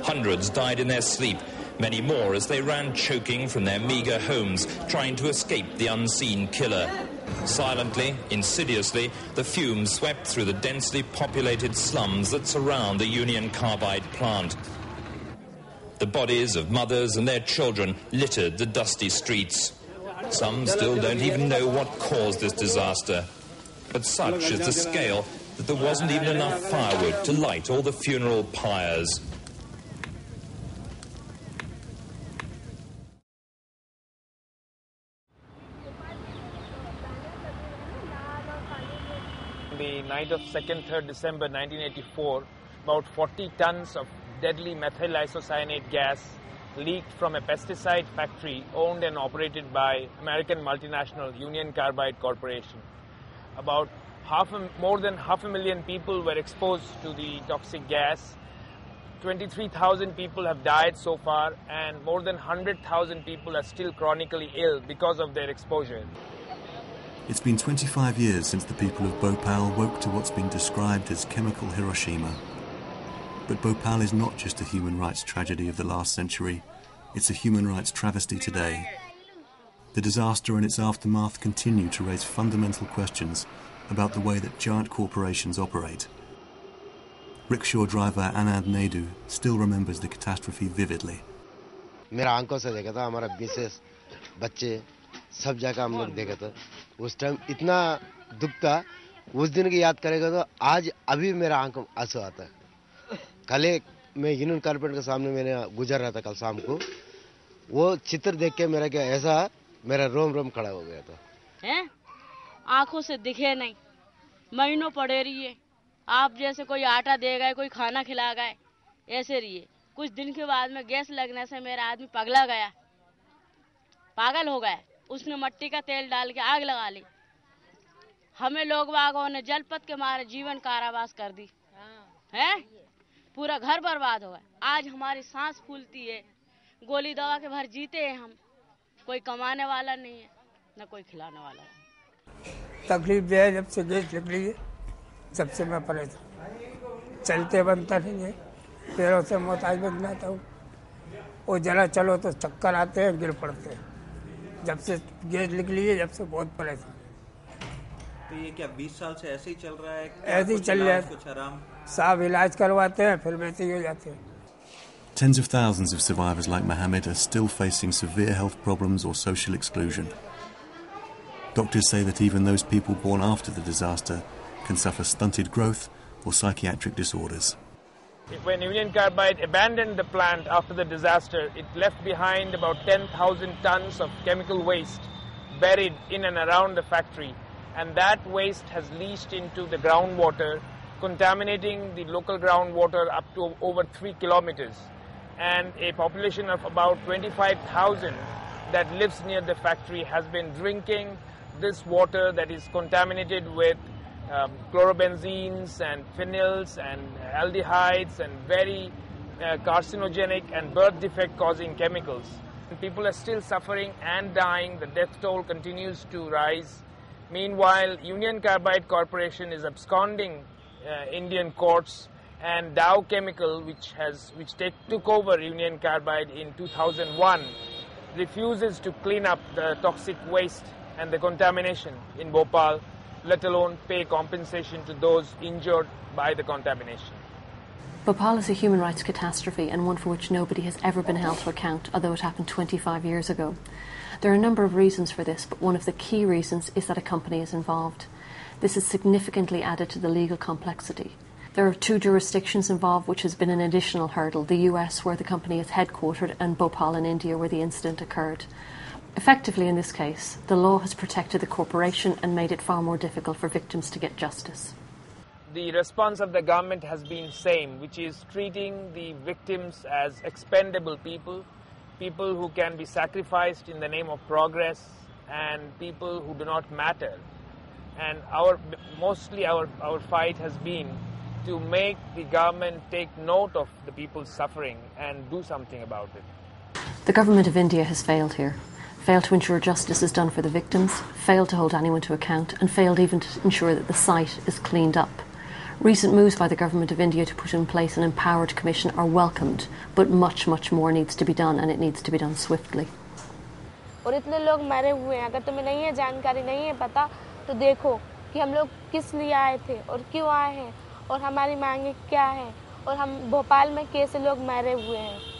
Hundreds died in their sleep, many more as they ran choking from their meagre homes, trying to escape the unseen killer. Silently, insidiously, the fumes swept through the densely populated slums that surround the Union Carbide plant. The bodies of mothers and their children littered the dusty streets. Some still don't even know what caused this disaster. But such is the scale that there wasn't even enough firewood to light all the funeral pyres. The night of 2nd, 3rd December 1984, about 40 tons of deadly methyl isocyanate gas leaked from a pesticide factory owned and operated by American multinational Union Carbide Corporation. About more than 500,000 people were exposed to the toxic gas. 23,000 people have died so far, and more than 100,000 people are still chronically ill because of their exposure. It's been 25 years since the people of Bhopal woke to what's been described as chemical Hiroshima. But Bhopal is not just a human rights tragedy of the last century, it's a human rights travesty today. The disaster and its aftermath continue to raise fundamental questions about the way that giant corporations operate. Rickshaw driver Anand Naidu still remembers the catastrophe vividly. मेरा आंखों से देखा था, हमारा Mrs, बच्चे, सब जगह हम लोग देखा था. उस टाइम इतना दुख था, उस दिन की याद करेगा तो आज अभी मेरा आंखों आंसू आता है. कल मैं यूनियन कार्बाइड के सामने मैंने गुजर रहा था कल शाम को, वो चित्र देख के मेरा क्या ऐसा मेरा रोम रोम खड़ा हो गया था. हैं? आंखों से दिखे नहीं, महीनों पड़े रहिए. आप जैसे कोई आटा दे गए, कोई खाना खिला गए, ऐसे रहिए. कुछ दिन के बाद में गैस लगने से मेरा आदमी पगला गया, पागल हो गया. उसने मट्टी का तेल डाल के आग लगा ली. हमें लोग बागों ने जलपत के मारे जीवन कारावास कर दी. हैं? पूरा घर बर्बाद हो गया. आज हमारी सांस फूलती है, गोली दवा के भर जीते हैं हम. कोई कमाने वाला नहीं है, न कोई खिलाने वाला है. तकलीफ जो है, जब से गैस निकली है जब से मैं परेशान. चलते बनता नहीं है, पैरों से मोहताज बन जाता हूँ. वो जरा चलो तो चक्कर आते हैं, गिर पड़ते हैं. जब से गैस निकली है जब से बहुत परेशान. तो ये क्या 20 साल से ऐसे ही चल रहा है? ऐसे ही चल रहा है. कुछ आराम? साहब इलाज करवाते हैं, फिर वैसे ही हो जाते हैं. Tens of thousands of survivors like Mohammed are still facing severe health problems or social exclusion. Doctors say that even those people born after the disaster can suffer stunted growth or psychiatric disorders. When Union Carbide abandoned the plant after the disaster, it left behind about 10,000 tons of chemical waste buried in and around the factory. And that waste has leached into the groundwater, contaminating the local groundwater up to over 3 kilometers. And a population of about 25,000 that lives near the factory has been drinking this water that is contaminated with chlorobenzenes and phenyls and aldehydes and very carcinogenic and birth defect causing chemicals. People are still suffering and dying. The death toll continues to rise. Meanwhile, Union Carbide Corporation is absconding Indian courts, and Dow Chemical, which took over Union Carbide in 2001, refuses to clean up the toxic waste and the contamination in Bhopal, let alone pay compensation to those injured by the contamination. Bhopal is a human rights catastrophe, and one for which nobody has ever been held to account, although it happened 25 years ago. There are a number of reasons for this, but one of the key reasons is that a company is involved. This has significantly added to the legal complexity. There are 2 jurisdictions involved, which has been an additional hurdle: the US, where the company is headquartered, and Bhopal in India, where the incident occurred. Effectively, in this case, the law has protected the corporation and made it far more difficult for victims to get justice. The response of the government has been same, which is treating the victims as expendable people, people who can be sacrificed in the name of progress, and people who do not matter. And mostly our fight has been to make the government take note of the people's suffering and do something about it. The government of India has failed here. Failed to ensure justice is done for the victims, failed to hold anyone to account, and failed even to ensure that the site is cleaned up. Recent moves by the Government of India to put in place an empowered commission are welcomed, but much more needs to be done, and it needs to be done swiftly. और इतने लोग मरे हुए हैं, अगर तुम्हें नहीं है जानकारी, नहीं है पता, तो देखो कि हम लोग किस लिए आए थे और क्यों आए हैं और हमारी मांगे क्या हैं और हम भोपाल में कैसे लोग मरे हुए हैं.